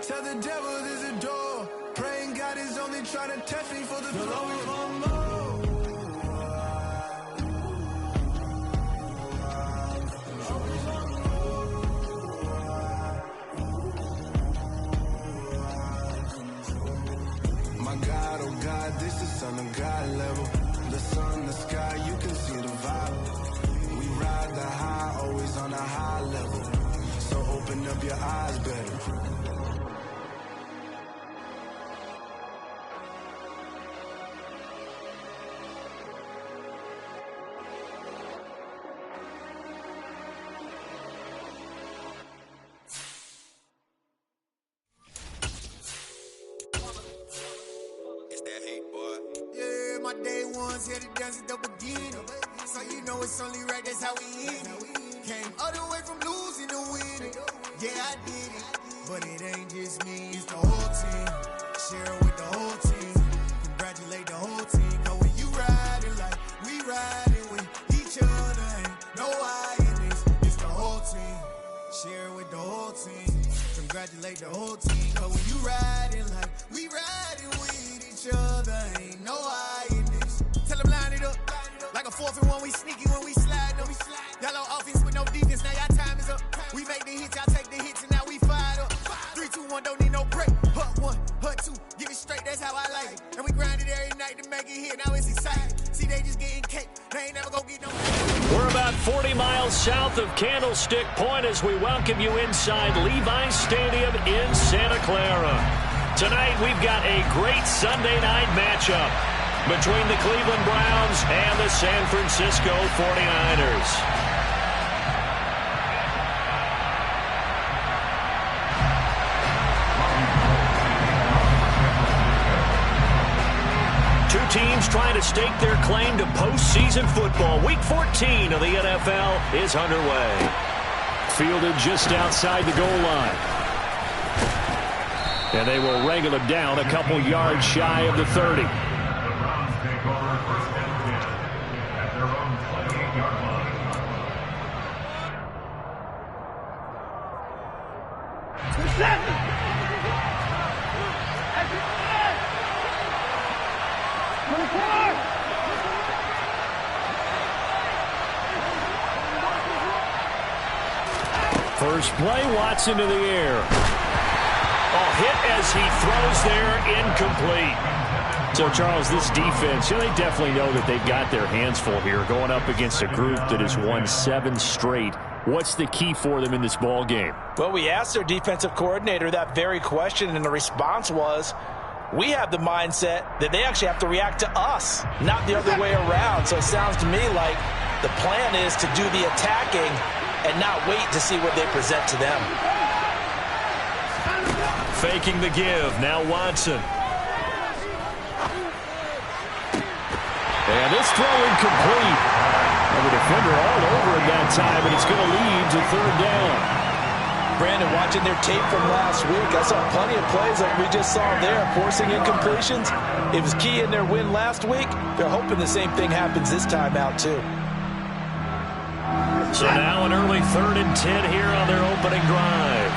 Tell the devil there's a door. Praying God is only trying to test me for the flow. Always want more. My God, oh God, this is Son of God level. The sun, the sky, you can see the vibe. We ride the high, always on a high level. So open up your eyes better. My day ones here to dance at the beginning. So you know it's only right, that's how we end it. Came all the way from losing to winning. Yeah, I did it. But it ain't just me, it's the whole team. Share it with the whole team. Congratulate the whole team. Cause when you riding like we riding with each other, ain't no I in this. It's the whole team. Share it with the whole team. Congratulate the whole team. Cause when you riding like we riding with each other, ain't no I in this. Tell them line it up. Like a 4th and 1, we sneaky when we slide them. Y'all on offense with no defense, now y'all time is up. We make the hits, y'all take the hits, and now we fired up. 3, 2, 1, don't need no break. Hut 1, hut 2, give it straight, that's how I like it. And we grind it every night to make it hit, now it's exciting. See, they just getting cake, they ain't never gonna get no. We're about 40 miles south of Candlestick Point as we welcome you inside Levi's Stadium in Santa Clara. Tonight, we've got a great Sunday night matchup between the Cleveland Browns and the San Francisco 49ers. Two teams trying to stake their claim to postseason football. Week 14 of the NFL is underway. Fielded just outside the goal line. And they will wrangle him down a couple yards shy of the 30. First play, Watson to the air. Oh, hit as he throws there, incomplete. So, Charles, this defense, they definitely know that they've got their hands full here going up against a group that has won 7 straight. What's the key for them in this ball game? Well, we asked their defensive coordinator that very question, and the response was, we have the mindset that they actually have to react to us, not the other way around. So it sounds to me like the plan is to do the attacking and not wait to see what they present to them. Faking the give, now Watson. And this throw incomplete. And the defender all over it that time, and it's going to lead to 3rd down. Brandon, watching their tape from last week, I saw plenty of plays like we just saw there, forcing incompletions. It was key in their win last week. They're hoping the same thing happens this time out, too. So now an early 3rd and 10 here on their opening drive.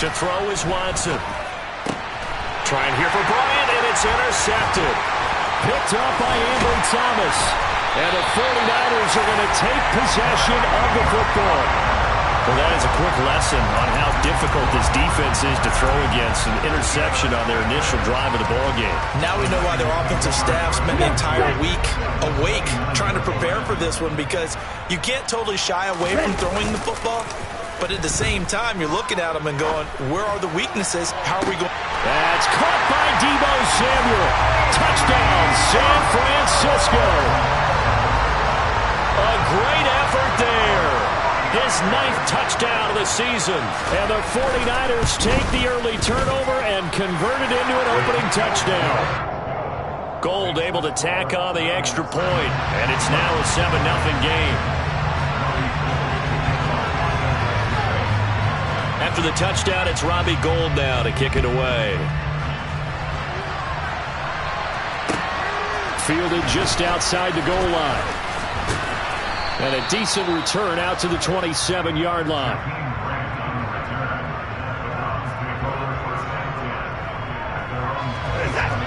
To throw is Watson. Trying here for Bryant, and it's intercepted. Picked up by Ambry Thomas. And the 49ers are going to take possession of the football. Well, that is a quick lesson on how difficult this defense is to throw against. An interception on their initial drive of the ballgame. Now we know why their offensive staff spent the entire week awake trying to prepare for this one, because you can't totally shy away from throwing the football. But at the same time, you're looking at them and going, where are the weaknesses? How are we going? That's caught by Deebo Samuel. Touchdown, San Francisco. A great effort there. His 9th touchdown of the season. And the 49ers take the early turnover and convert it into an opening touchdown. Gold able to tack on the extra point. And it's now a 7-0 game. After the touchdown, it's Robbie Gould now to kick it away. Fielded just outside the goal line. And a decent return out to the 27-yard line.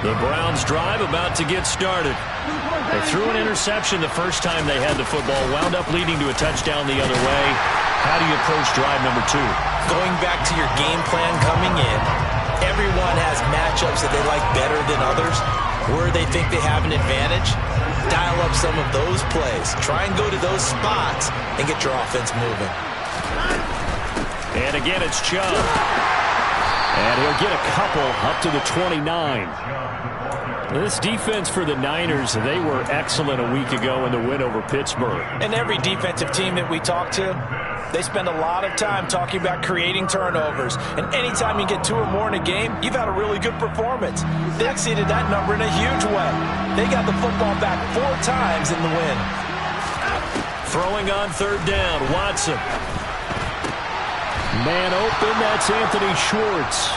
The Browns drive about to get started. They threw an interception the first time they had the football, wound up leading to a touchdown the other way. How do you approach drive number 2? Going back to your game plan coming in, everyone has matchups that they like better than others. Where they think they have an advantage, dial up some of those plays. Try and go to those spots and get your offense moving. And again, it's Chubb. And he'll get a couple up to the 29. This defense for the Niners, they were excellent a week ago in the win over Pittsburgh. And every defensive team that we talk to, they spend a lot of time talking about creating turnovers. And anytime you get 2 or more in a game, you've had a really good performance. They exceeded that number in a huge way. They got the football back 4 times in the win. Throwing on 3rd down, Watson. Man open, that's Anthony Schwartz.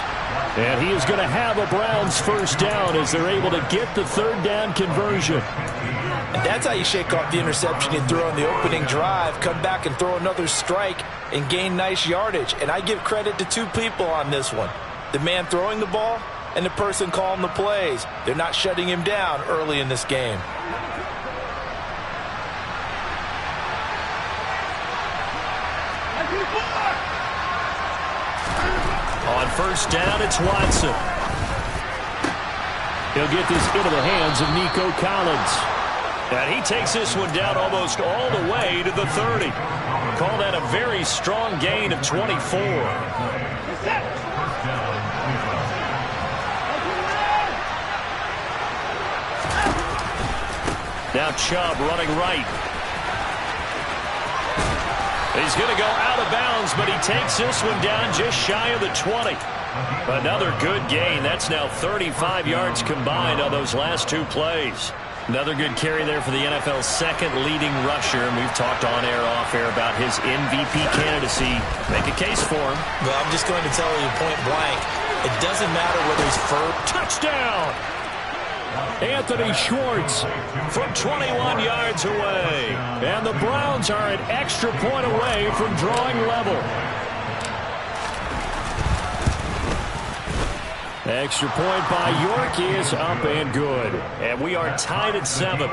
And he is going to have a Browns first down as they're able to get the 3rd down conversion. And that's how you shake off the interception you threw on the opening drive, come back and throw another strike and gain nice yardage. And I give credit to 2 people on this one. The man throwing the ball and the person calling the plays. They're not shutting him down early in this game. On 1st down, it's Watson. He'll get this into the hands of Nico Collins. And he takes this one down almost all the way to the 30. Call that a very strong gain of 24. Now Chubb running right. He's going to go out of bounds, but he takes this one down just shy of the 20. Another good gain. That's now 35 yards combined on those last 2 plays. Another good carry there for the NFL's 2nd leading rusher. And we've talked on air, off air about his MVP candidacy. Make a case for him. Well, I'm just going to tell you point blank, it doesn't matter whether he's first. Touchdown! Anthony Schwartz from 21 yards away. And the Browns are an extra point away from drawing level. Extra point by York is up and good. And we are tied at 7.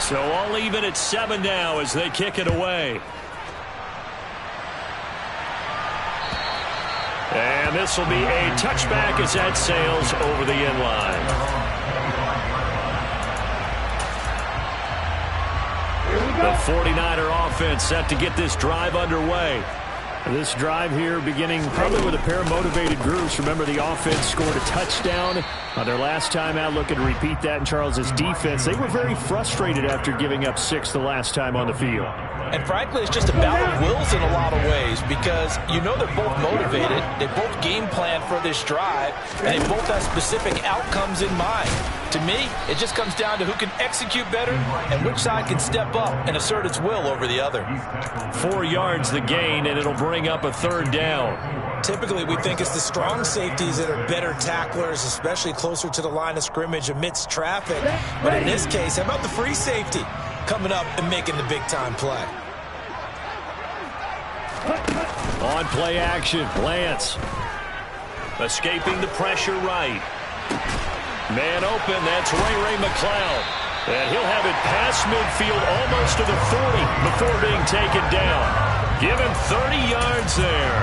So all even at 7 now as they kick it away. And this will be a touchback as that sails over the end line. The 49er offense set to get this drive underway. This drive here beginning probably with a pair of motivated groups. Remember, the offense scored a touchdown on their last time out. Looking to repeat that in Charles's defense. They were very frustrated after giving up 6 the last time on the field. And frankly, it's just a battle of wills in a lot of ways because you know they're both motivated. They both game plan for this drive, and they both have specific outcomes in mind. To me, it just comes down to who can execute better and which side can step up and assert its will over the other. 4 yards the gain, and it'll bring up a 3rd down. Typically, we think it's the strong safeties that are better tacklers, especially closer to the line of scrimmage amidst traffic. But in this case, how about the free safety coming up and making the big-time play? On play action, Lance. Escaping the pressure right. Man open, that's Ray McLeod. And he'll have it past midfield almost to the 40 before being taken down. Give him 30 yards there.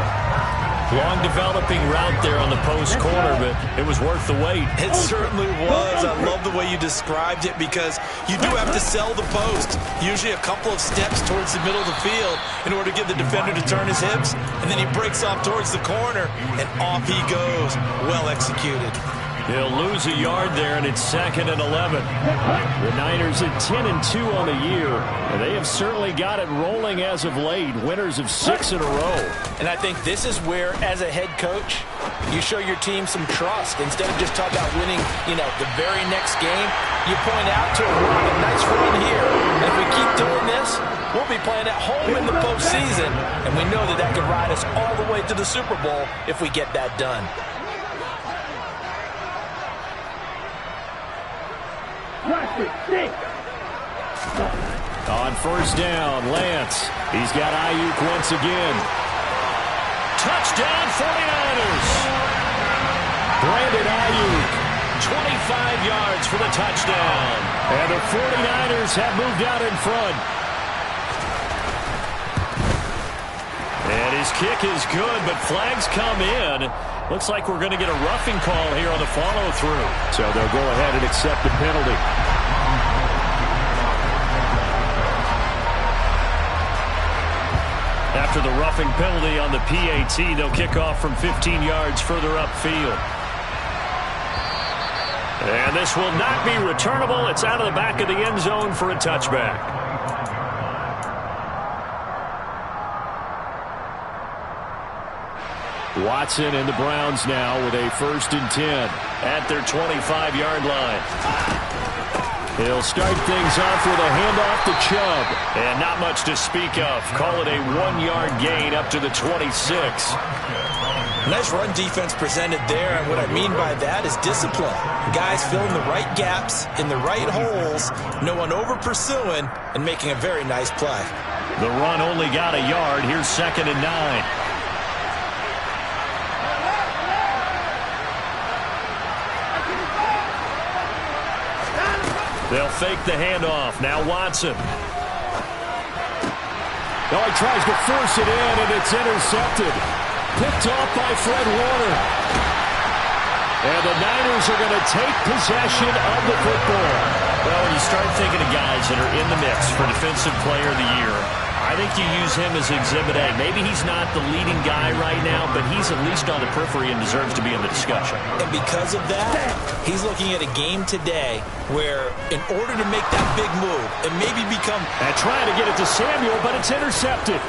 Long developing route there on the post corner, but it was worth the wait. It certainly was. I love the way you described it because you do have to sell the post. Usually a couple of steps towards the middle of the field in order to get the defender to turn his hips. And then he breaks off towards the corner, and off he goes. Well executed. He'll lose a yard there, and it's 2nd and 11. The Niners at 10-2 on the year, and they have certainly got it rolling as of late. Winners of 6 in a row. And I think this is where, as a head coach, you show your team some trust. Instead of just talking about winning, the very next game, you point out to them, we're on a nice run here. And if we keep doing this, we'll be playing at home in the postseason. And we know that could ride us all the way to the Super Bowl if we get that done. On first down, Lance. He's got Ayuk once again. Touchdown, 49ers. Brandon Ayuk, 25 yards for the touchdown. And the 49ers have moved out in front. And his kick is good, but flags come in. Looks like we're going to get a roughing call here on the follow-through. So they'll go ahead and accept the penalty. After the roughing penalty on the PAT, they'll kick off from 15 yards further upfield. And this will not be returnable. It's out of the back of the end zone for a touchback. Watson and the Browns now with a 1st and 10 at their 25-yard line. He'll start things off with a handoff to Chubb. And not much to speak of. Call it a 1-yard gain up to the 26. Nice run defense presented there, and what I mean by that is discipline. Guys filling the right gaps in the right holes, no one over-pursuing, and making a very nice play. The run only got a yard. Here's 2nd and 9. They'll fake the handoff. Now Watson. Oh, he tries to force it in, and it's intercepted. Picked off by Fred Warner. And the Niners are going to take possession of the football. Well, when you start thinking of guys that are in the mix for Defensive Player of the Year, I think you use him as Exhibit A. Maybe he's not the leading guy right now, but he's at least on the periphery and deserves to be in the discussion. And because of that, he's looking at a game today where in order to make that big move and maybe become... And trying to get it to Samuel, but it's intercepted.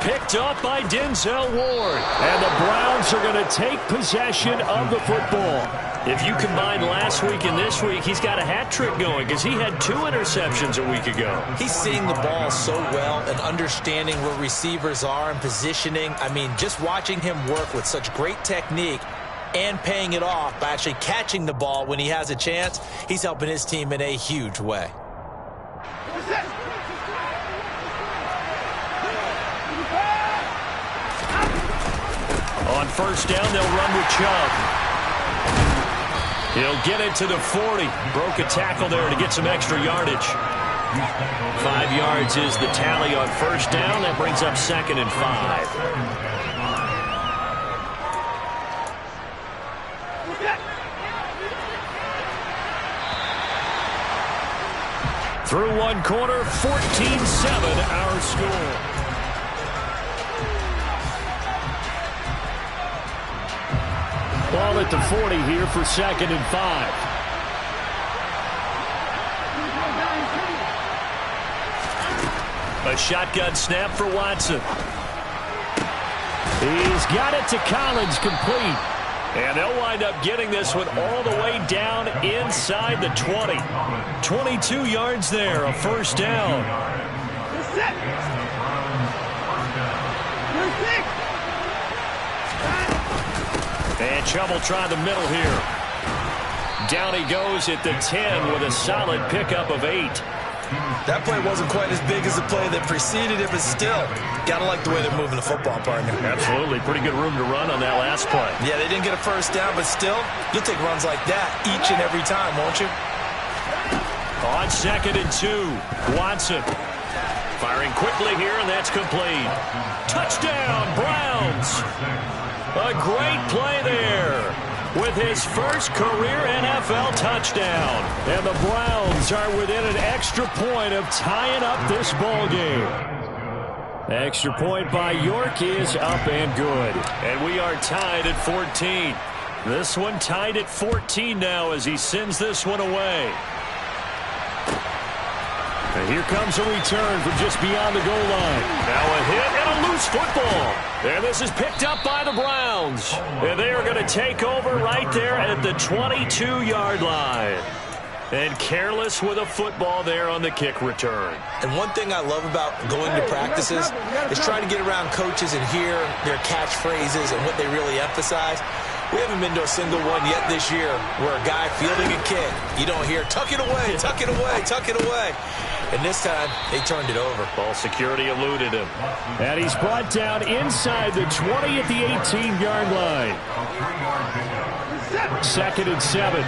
Picked up by Denzel Ward. And the Browns are going to take possession of the football. If you combine last week and this week, he's got a hat trick going because he had 2 interceptions a week ago. He's seeing the ball so well and understanding where receivers are and positioning. I mean, just watching him work with such great technique and paying it off by actually catching the ball when he has a chance, he's helping his team in a huge way. On first down, they'll run with Chubb. He'll get it to the 40. Broke a tackle there to get some extra yardage. 5 yards is the tally on first down. That brings up 2nd and 5. Through one quarter, 14-7 our score. Ball at the 40 here for 2nd and 5. A shotgun snap for Watson. He's got it to Collins, complete. And they'll wind up getting this one all the way down inside the 20. 22 yards there, a first down. And Chubb will try the middle here. Down he goes at the 10 with a solid pickup of 8. That play wasn't quite as big as the play that preceded it, but still, gotta like the way they're moving the football, partner. Absolutely. Pretty good room to run on that last play. Yeah, they didn't get a first down, but still, you'll take runs like that each and every time, won't you? On 2nd and 2, Watson. Firing quickly here, and that's complete. Touchdown, Browns. A great play there with his first career NFL touchdown. And the Browns are within an extra point of tying up this ball game. Extra point by York is up and good. And we are tied at 14. This one tied at 14 now as he sends this one away. And here comes a return from just beyond the goal line. Now a hit and a loose football. And this is picked up by the Browns. And they are going to take over right there at the 22-yard line. And careless with a football there on the kick return. And one thing I love about going to practices is trying to get around coaches and hear their catchphrases and what they really emphasize. We haven't been to a single one yet this year where a guy fielding a kick, you don't hear, tuck it away, tuck it away, tuck it away. And this time, they turned it over. Ball security eluded him. And he's brought down inside the 20 at the 18-yard line. 2nd and 7.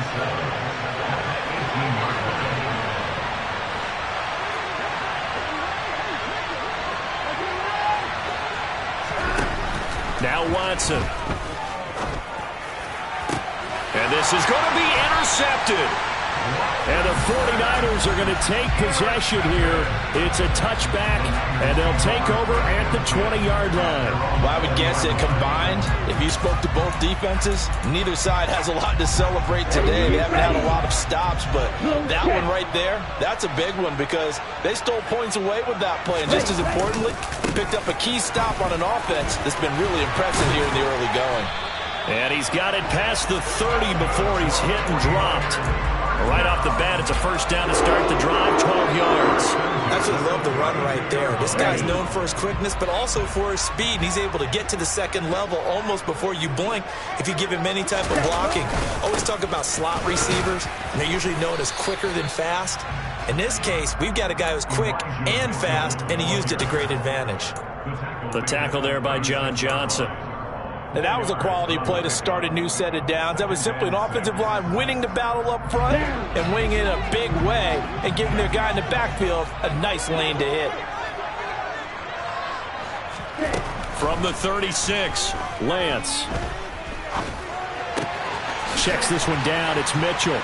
Now Watson. And this is going to be intercepted. And the 49ers are going to take possession here. It's a touchback, and they'll take over at the 20-yard line. Well, I would guess that combined, if you spoke to both defenses, neither side has a lot to celebrate today. They haven't had a lot of stops, but that one right there, that's a big one because they stole points away with that play. And just as importantly, picked up a key stop on an offense that's been really impressive here in the early going. And he's got it past the 30 before he's hit and dropped. Right off the bat, it's a first down to start the drive, 12 yards. I actually love the run right there. This guy's known for his quickness, but also for his speed. And he's able to get to the second level almost before you blink if you give him any type of blocking. Always talk about slot receivers, and they're usually known as quicker than fast. In this case, we've got a guy who's quick and fast, and he used it to great advantage. The tackle there by John Johnson. Now, that was a quality play to start a new set of downs. That was simply an offensive line winning the battle up front and winning it in a big way and giving their guy in the backfield a nice lane to hit. From the 36, Lance. Checks this one down. It's Mitchell.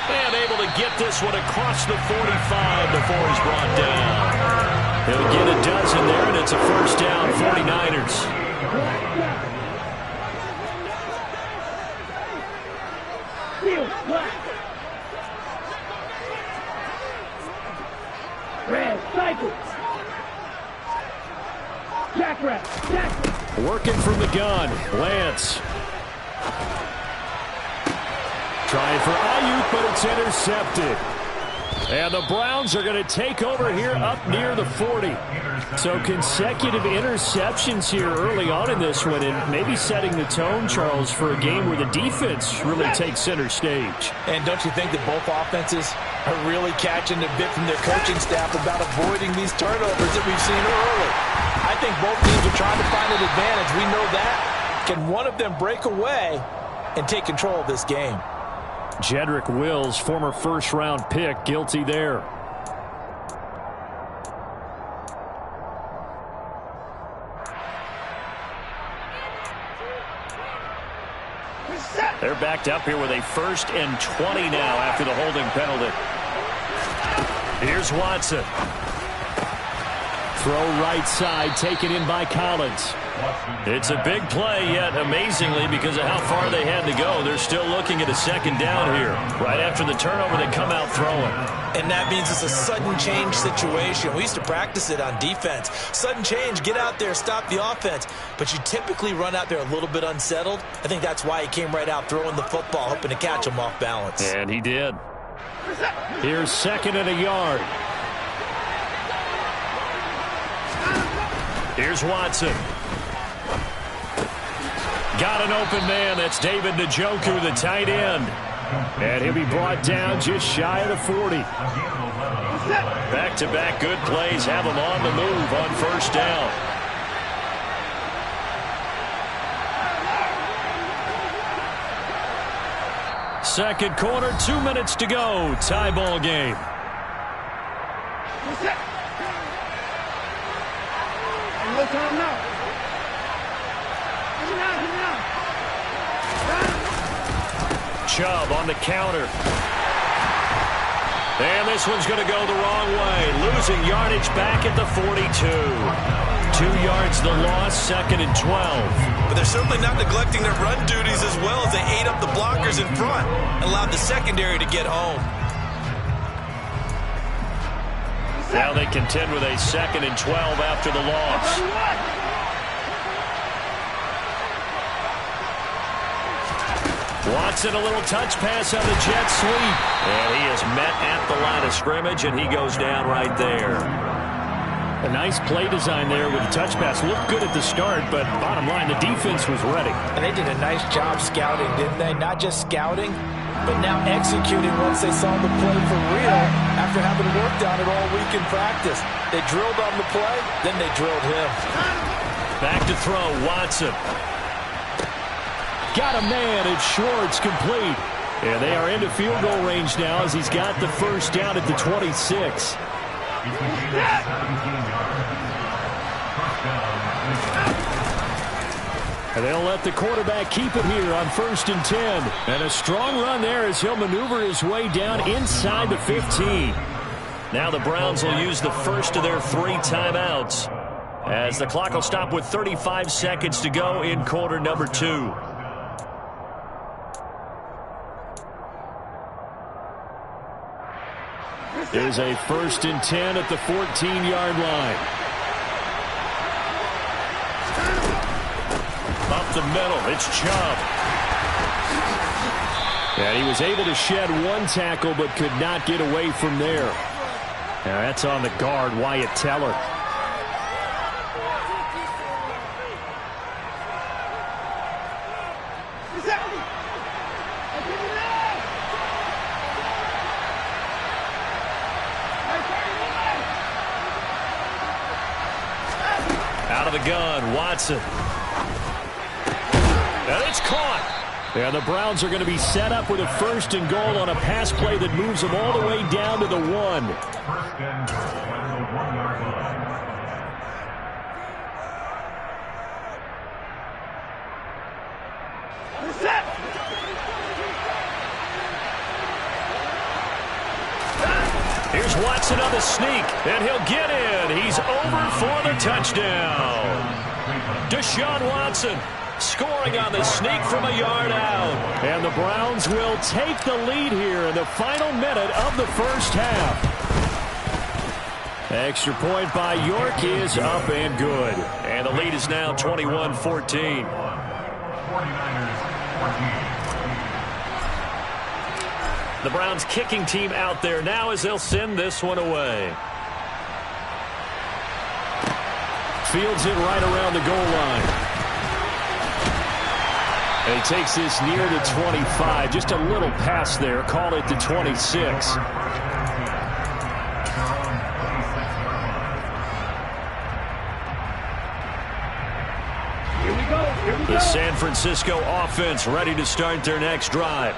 And able to get this one across the 45 before he's brought down. He'll get a dozen there, and it's a first down, 49ers. Red, cycle. Jack. Working from the gun, Lance. Trying for Ayuk, but it's intercepted. And the Browns are going to take over here up near the 40. So consecutive interceptions here early on in this one, and maybe setting the tone, Charles, for a game where the defense really takes center stage. And don't you think that both offenses are really catching a bit from their coaching staff about avoiding these turnovers that we've seen early? I think both teams are trying to find an advantage. We know that. Can one of them break away and take control of this game? Jedrick Wills, former first-round pick, guilty there. They're backed up here with a 1st and 20 now after the holding penalty. Here's Watson. Throw right side, taken in by Collins. It's a big play, yet amazingly, because of how far they had to go, they're still looking at a second down here. Right after the turnover, they come out throwing. And that means it's a sudden change situation. We used to practice it on defense. Sudden change, get out there, stop the offense. But you typically run out there a little bit unsettled. I think that's why he came right out throwing the football, hoping to catch him off balance. And he did. Here's 2nd and a yard. Here's Watson. Got an open man. That's David Njoku, the tight end. And he'll be brought down just shy of the 40. Back-to-back good plays have him on the move on first down. Second quarter, 2 minutes to go. Tie ball game. Chubb on the counter. And this one's going to go the wrong way. Losing yardage back at the 42. 2 yards the loss, 2nd and 12. But they're certainly not neglecting their run duties as well as they ate up the blockers in front and allowed the secondary to get home. Now they contend with a 2nd and 12 after the loss. Watson, a little touch pass on the jet sweep. And he is met at the line of scrimmage, and he goes down right there. A nice play design there with the touch pass. Looked good at the start, but bottom line, the defense was ready. And they did a nice job scouting, didn't they? Not just scouting, but now executing once they saw the play for real after having worked on it all week in practice. They drilled on the play, then they drilled him. Back to throw, Watson. Got a man, it's Schwartz, complete. And they are into field goal range now as he's got the first down at the 26. And they'll let the quarterback keep it here on 1st and 10. And a strong run there as he'll maneuver his way down inside the 15. Now the Browns will use the first of their 3 timeouts as the clock will stop with 35 seconds to go in quarter number 2. Here's a 1st and 10 at the 14-yard line. Up the middle, it's Chubb. And he was able to shed 1 tackle but could not get away from there. Now that's on the guard, Wyatt Teller. Out of the gun, Watson. And it's caught. And the Browns are going to be set up with a 1st and goal on a pass play that moves them all the way down to the 1. 1st and goal at the 1-yard line. Here's Watson on the sneak, and he'll get in. He's over for the touchdown. Deshaun Watson scoring on the sneak from a yard out. And the Browns will take the lead here in the final minute of the first half. Extra point by York is up and good. And the lead is now 21-14. 49ers 14. The Browns kicking team out there now as they'll send this one away. Fields it right around the goal line. And he takes this near the 25. Just a little pass there. Call it the 26. The San Francisco offense ready to start their next drive.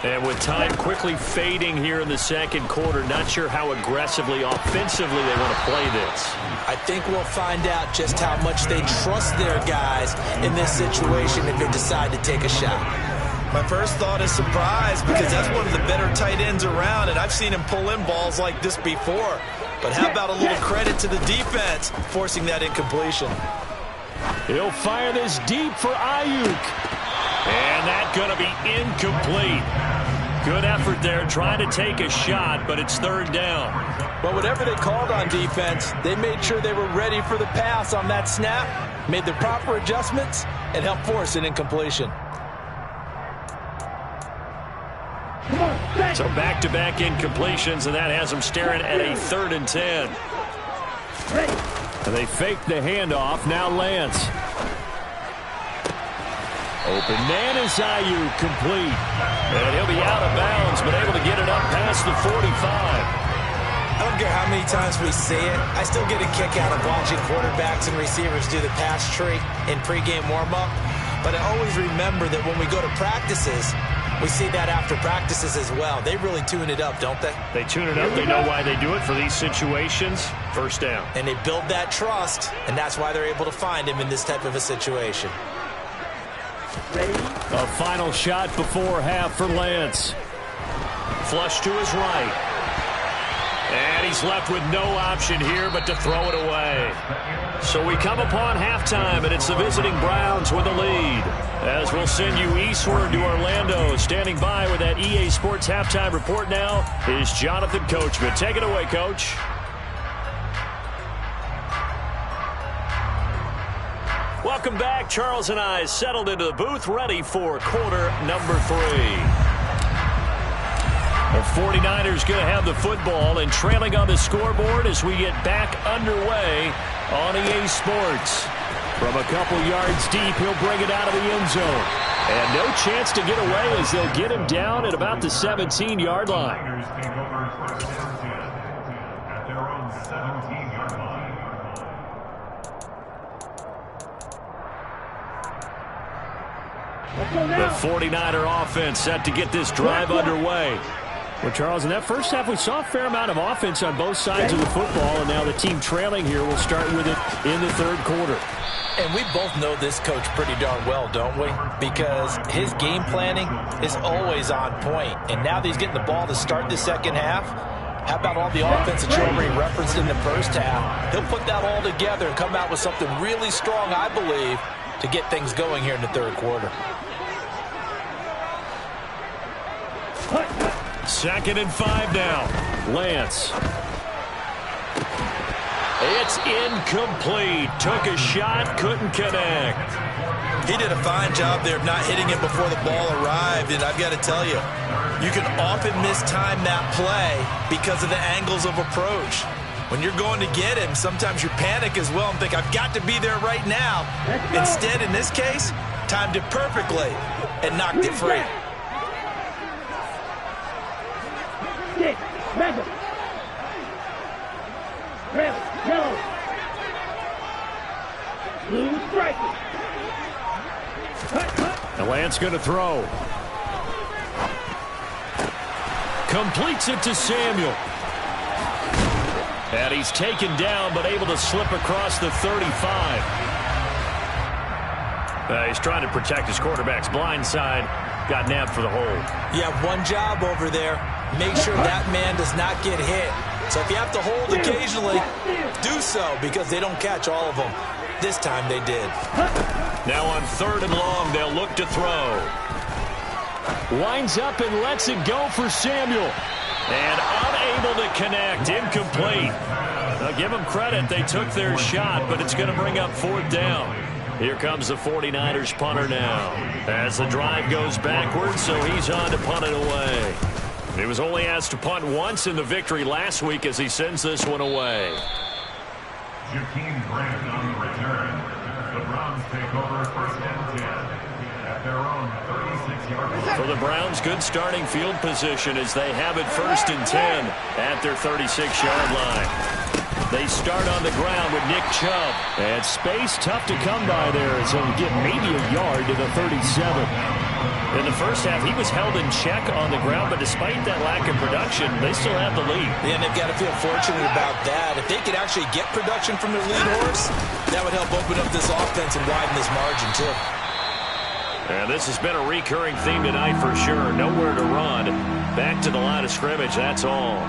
And with time quickly fading here in the second quarter, not sure how aggressively, offensively they want to play this. I think we'll find out just how much they trust their guys in this situation if they decide to take a shot. My first thought is surprise because that's one of the better tight ends around, and I've seen him pull in balls like this before. But how about a little credit to the defense forcing that incompletion? He'll fire this deep for Ayuk. And that's going to be incomplete. Good effort there trying to take a shot, but it's 3rd down. But whatever they called on defense, they made sure they were ready for the pass on that snap, made the proper adjustments, and helped force an incompletion. So back-to-back incompletions, and that has them staring at a 3rd and 10. And they fake the handoff. Now Lance. Open man is Ayuk, complete. And he'll be out of bounds, but able to get it up past the 45. I don't care how many times we see it. I still get a kick out of watching quarterbacks and receivers do the pass tree in pregame warm-up. But I always remember that when we go to practices, we see that after practices as well. They really tune it up, don't they? They tune it up. They know why they do it for these situations. 1st down. And they build that trust, and that's why they're able to find him in this type of a situation. A final shot before half for Lance. Flush to his right. And he's left with no option here but to throw it away. So we come upon halftime, and it's the visiting Browns with the lead. As we'll send you eastward to Orlando. Standing by with that EA Sports halftime report now is Jonathan Coachman. Take it away, Coach. Welcome back. Charles and I settled into the booth, ready for quarter number 3. The 49ers going to have the football and trailing on the scoreboard as we get back underway on EA Sports. From a couple yards deep, he'll bring it out of the end zone. And no chance to get away as they'll get him down at about the 17-yard line. Take over first and 10 at their own 17-yard line. The 49er offense set to get this drive underway. Well, Charles, in that first half, we saw a fair amount of offense on both sides of the football, and now the team trailing here will start with it in the third quarter. And we both know this coach pretty darn well, don't we? Because his game planning is always on point. And now that he's getting the ball to start the second half, how about all the offense that you already referenced in the first half? He'll put that all together and come out with something really strong, I believe, to get things going here in the third quarter. Second and 5 now. Lance. It's incomplete. Took a shot, couldn't connect. He did a fine job there of not hitting it before the ball arrived, and I've got to tell you, you can often mistime that play because of the angles of approach. When you're going to get him, sometimes you panic as well and think, I've got to be there right now. Instead, in this case, timed it perfectly and knocked it free. Red, yellow, blue striker. The Lance going to throw. Completes it to Samuel. And he's taken down, but able to slip across the 35. He's trying to protect his quarterback's blind side. Got nabbed for the hold. You have one job over there. Make sure that man does not get hit. So if you have to hold occasionally, do so, because they don't catch all of them. This time they did. Now on 3rd and long, they'll look to throw. Winds up and lets it go for Samuel. And unable to connect. Incomplete. I'll give them credit. They took their shot, but it's going to bring up 4th down. Here comes the 49ers punter now. As the drive goes backwards, so he's on to punt it away. He was only asked to punt once in the victory last week as he sends this one away. Jakeem Grant on the return. The Browns take over first and 10 at their own 36-yard line. For the Browns, good starting field position as they have it 1st and 10 at their 36-yard line. They start on the ground with Nick Chubb. And space tough to come by there as he'll get maybe a yard to the 37. In the first half, he was held in check on the ground, but despite that lack of production, they still have the lead. Yeah, and they've got to feel fortunate about that. If they could actually get production from their lead horse, that would help open up this offense and widen this margin, too. And this has been a recurring theme tonight for sure. Nowhere to run. Back to the line of scrimmage, that's all.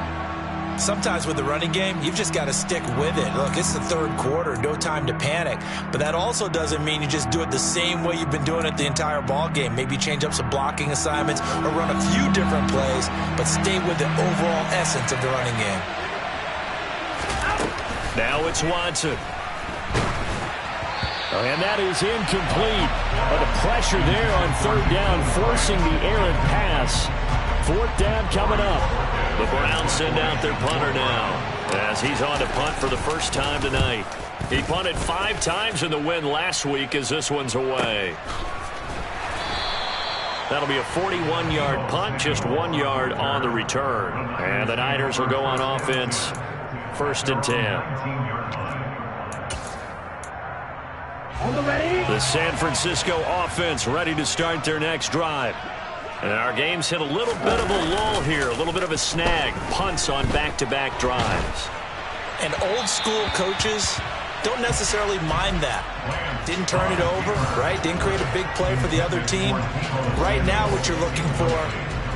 Sometimes with the running game, you've just got to stick with it. Look, it's the third quarter, no time to panic. But that also doesn't mean you just do it the same way you've been doing it the entire ball game. Maybe change up some blocking assignments or run a few different plays, but stay with the overall essence of the running game. Now it's Watson. And that is incomplete. But the pressure there on 3rd down, forcing the errant pass. 4th down coming up. The Browns send out their punter now as he's on to punt for the first time tonight. He punted 5 times in the win last week as this one's away. That'll be a 41-yard punt, just 1 yard on the return. And the Niners will go on offense, 1st and 10. The San Francisco offense ready to start their next drive. And our game's hit a little bit of a lull here, a little bit of a snag. Punts on back-to-back drives. And old-school coaches don't necessarily mind that. Didn't turn it over, right? Didn't create a big play for the other team. Right now what you're looking for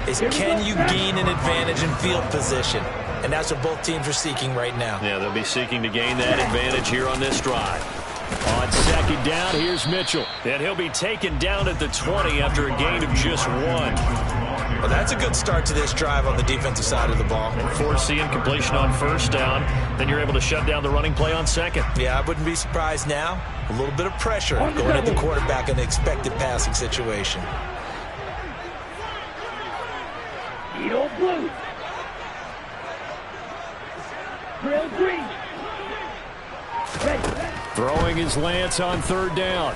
is can you gain an advantage in field position? And that's what both teams are seeking right now. Yeah, they'll be seeking to gain that advantage here on this drive. On 2nd down, here's Mitchell. And he'll be taken down at the 20 after a gain of just 1. Well, that's a good start to this drive on the defensive side of the ball. Force the incompletion on 1st down. Then you're able to shut down the running play on 2nd. Yeah, I wouldn't be surprised now. A little bit of pressure going at the quarterback in the expected passing situation. Blue. Drill 3. Ready. Throwing his Lance on third down.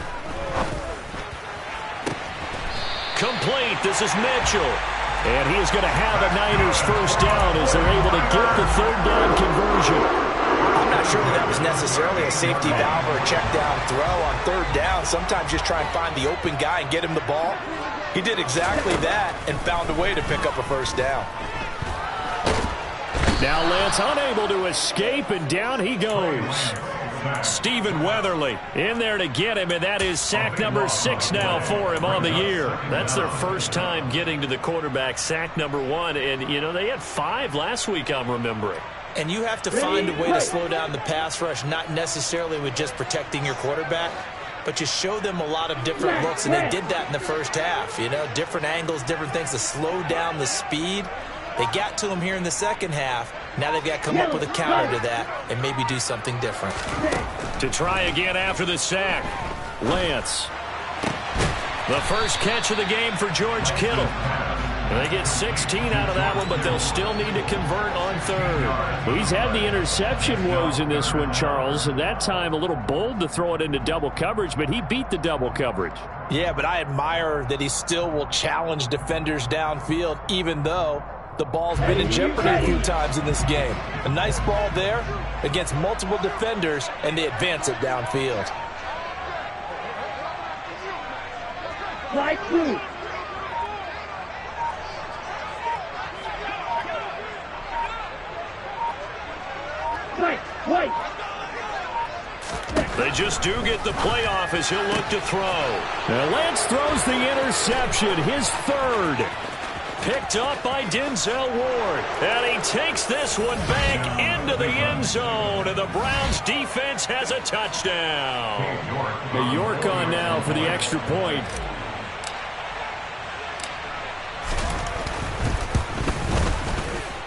Complete. This is Mitchell. And he is going to have a Niners first down as they're able to get the third down conversion. I'm not sure that was necessarily a safety valve or a check down throw on third down. Sometimes just try and find the open guy and get him the ball. He did exactly that and found a way to pick up a first down. Now Lance unable to escape, and down he goes. Stephen Weatherly in there to get him, and that is sack number 6 now for him on the year. That's their first time getting to the quarterback, sack number 1. And, you know, they had 5 last week, I'm remembering. And you have to find a way to slow down the pass rush, not necessarily with just protecting your quarterback, but just show them a lot of different looks, and they did that in the first half. You know, different angles, different things to slow down the speed. They got to him here in the second half. Now they've got to come up with a counter to that and maybe do something different. To try again after the sack, Lance. The first catch of the game for George Kittle. They get 16 out of that one, but they'll still need to convert on third. He's had the interception woes in this one, Charles, and that time a little bold to throw it into double coverage, but he beat the double coverage. Yeah, but I admire that he still will challenge defenders downfield, even though the ball's been in jeopardy a few times in this game. A nice ball there against multiple defenders, and they advance it downfield. Slide through. White. They just do get the playoff as he'll look to throw. Now Lance throws the interception, his third. Picked up by Denzel Ward. And he takes this one back into the end zone. And the Browns defense has a touchdown. The York on now for the extra point.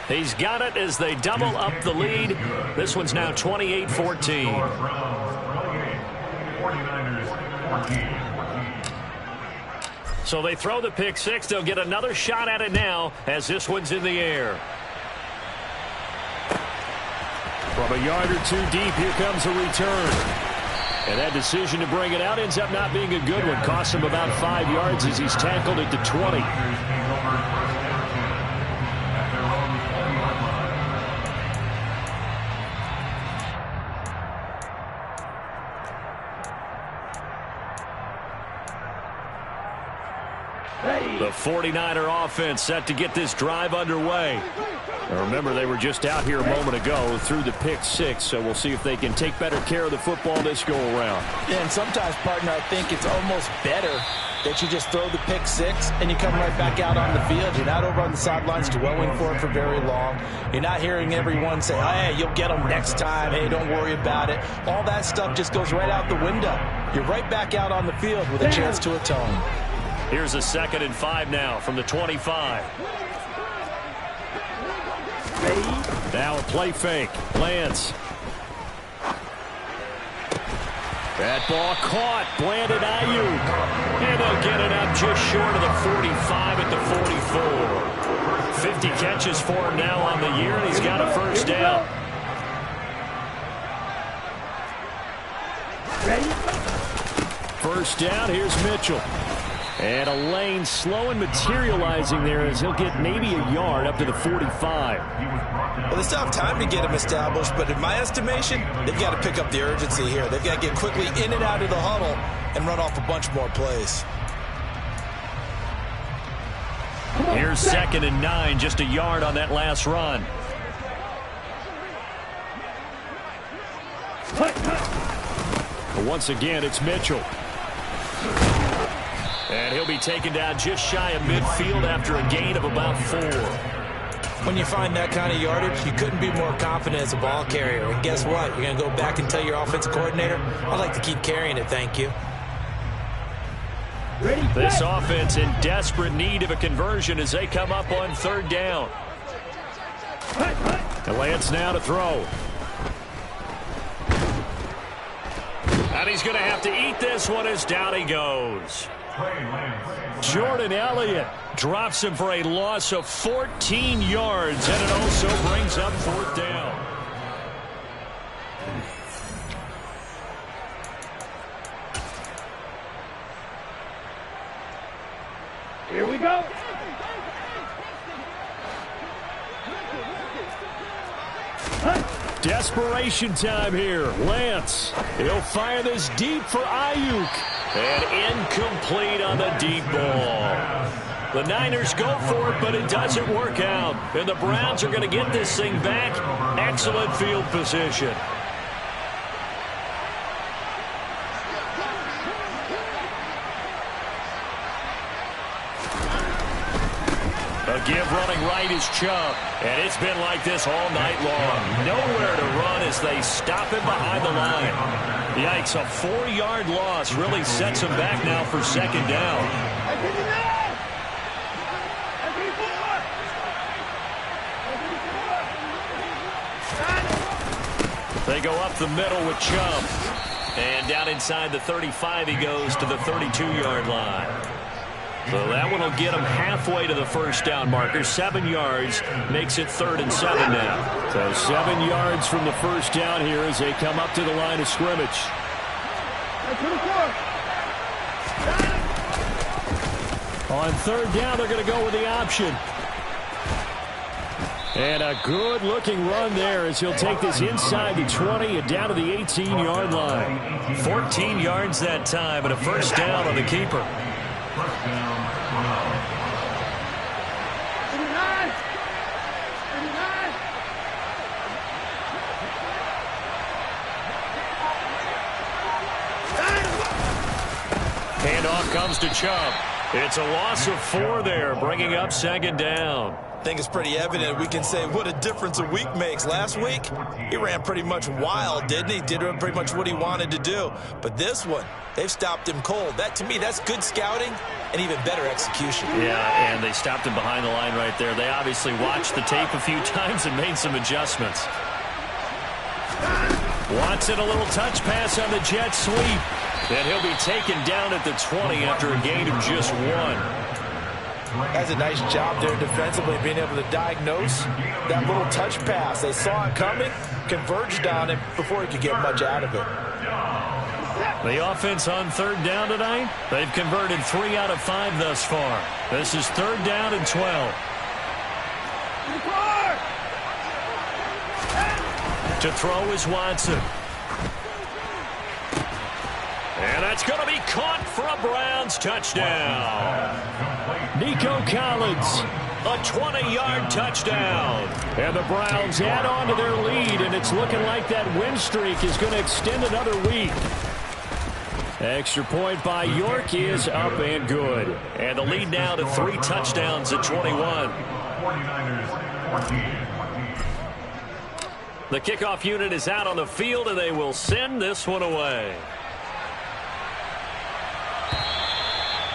He's got it as they double up the lead. This one's now 28-14. 49ers 14. So they throw the pick six. They'll get another shot at it now as this one's in the air. From a yard or two deep, here comes a return. And that decision to bring it out ends up not being a good one. Costs him about 5 yards as he's tackled it to 20. The 49er offense set to get this drive underway. Now remember, they were just out here a moment ago through the pick six, so we'll see if they can take better care of the football this go-around. Yeah, and sometimes, partner, I think it's almost better that you just throw the pick six and you come right back out on the field. You're not over on the sidelines dwelling for it for very long. You're not hearing everyone say, oh, hey, you'll get them next time. Hey, don't worry about it. All that stuff just goes right out the window. You're right back out on the field with a chance to atone. Here's a 2nd and 5 now from the 25. Now a play fake. Lance. That ball caught. Brandon Ayuk. And they'll get it up just short of the 45 at the 44. 50 catches for him now on the year, and he's got a first down. First down, here's Mitchell. And a lane slow and materializing there as he'll get maybe a yard up to the 45. Well, they still have time to get him established, but in my estimation, they've got to pick up the urgency here. They've got to get quickly in and out of the huddle and run off a bunch more plays. Here's 2nd and 9, just a yard on that last run. But once again, it's Mitchell. And he'll be taken down just shy of midfield after a gain of about 4. When you find that kind of yardage, you couldn't be more confident as a ball carrier. And guess what? You're going to go back and tell your offensive coordinator, I'd like to keep carrying it, thank you. This offense in desperate need of a conversion as they come up on 3rd down. And Lance now to throw. And he's going to have to eat this one as down he goes. Jordan Elliott drops him for a loss of 14 yards, and it also brings up 4th down. Desperation time here. Lance, he'll fire this deep for Ayuk. And incomplete on the deep ball. The Niners go for it, but it doesn't work out. And the Browns are going to get this thing back. Excellent field position. A give running right is Chubb. And it's been like this all night long. Nowhere to run as they stop him behind the line. Yikes, a 4-yard loss really sets him back now for second down. They go up the middle with Chubb. And down inside the 35 he goes to the 32-yard line. So that one will get him halfway to the first down marker. 7 yards makes it 3rd and 7 now. So 7 yards from the first down here as they come up to the line of scrimmage. On 3rd down, they're going to go with the option. And a good-looking run there as he'll take this inside the 20 and down to the 18-yard line. 14 yards that time and a first down on the keeper. Handoff comes to Chubb. It's a loss of 4 there, bringing up second down. I think it's pretty evident. We can say what a difference a week makes. Last week, he ran pretty much wild, didn't he? Did pretty much what he wanted to do. But this one, they've stopped him cold. That, to me, that's good scouting and even better execution. Yeah, and they stopped him behind the line right there. They obviously watched the tape a few times and made some adjustments. Watson, a little touch pass on the jet sweep. And he'll be taken down at the 20 after a gain of just 1. That's a nice job there defensively, being able to diagnose that little touch pass. They saw it coming, converged on it before he could get much out of it. The offense on 3rd down tonight, they've converted 3 out of 5 thus far. This is 3rd down and 12. To throw is Watson. And that's going to be caught for a Browns touchdown. Nico Collins, a 20-yard touchdown. And the Browns add on to their lead, and it's looking like that win streak is going to extend another week. Extra point by York is up and good. And the lead now to 3 touchdowns at 21. 49ers 14. The kickoff unit is out on the field, and they will send this one away.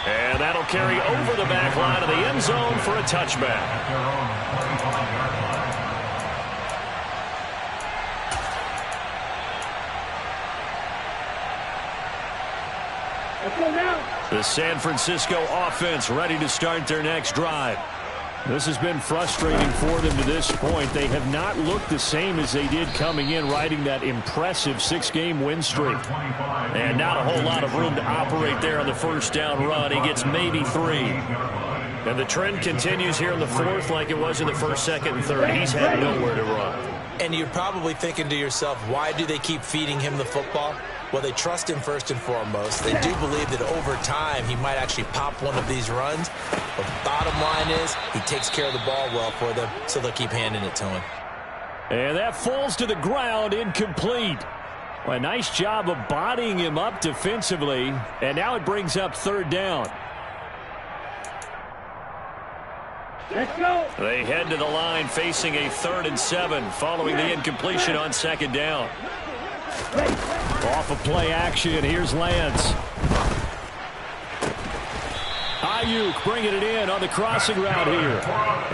And that'll carry over the back line of the end zone for a touchback. The San Francisco offense ready to start their next drive. This has been frustrating for them to this point. They have not looked the same as they did coming in, riding that impressive 6-game win streak. And not a whole lot of room to operate there on the first down run. He gets maybe 3. And the trend continues here in the 4th like it was in the 1st, 2nd, and 3rd. He's had nowhere to run. And you're probably thinking to yourself, why do they keep feeding him the football? Well, they trust him first and foremost. They do believe that over time he might actually pop one of these runs. But the bottom line is he takes care of the ball well for them, so they'll keep handing it to him. And that falls to the ground, incomplete. Well, a nice job of bodying him up defensively. And now it brings up 3rd down. Let's go. They head to the line facing a 3rd and 7 following the incompletion on 2nd down. Off of play action, here's Lance. Ayuk bringing it in on the crossing route here.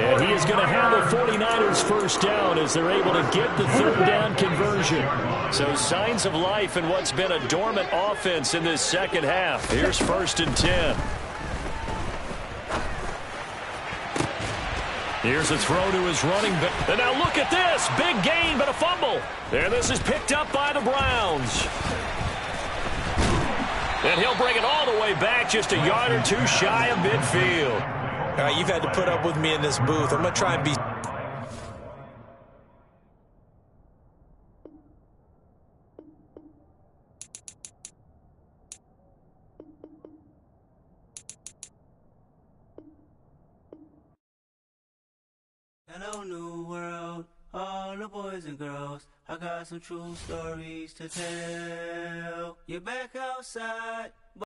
And he is going to have the 49ers first down as they're able to get the 3rd down conversion. So signs of life in what's been a dormant offense in this second half. Here's 1st and 10. Here's a throw to his running back. And now look at this. Big gain, but a fumble. And this is picked up by the Browns. And he'll bring it all the way back just a yard or 2 shy of midfield. All right, you've had to put up with me in this booth. I'm going to try and be whole new world. All the boys and girls, I got some true stories to tell. You're back outside.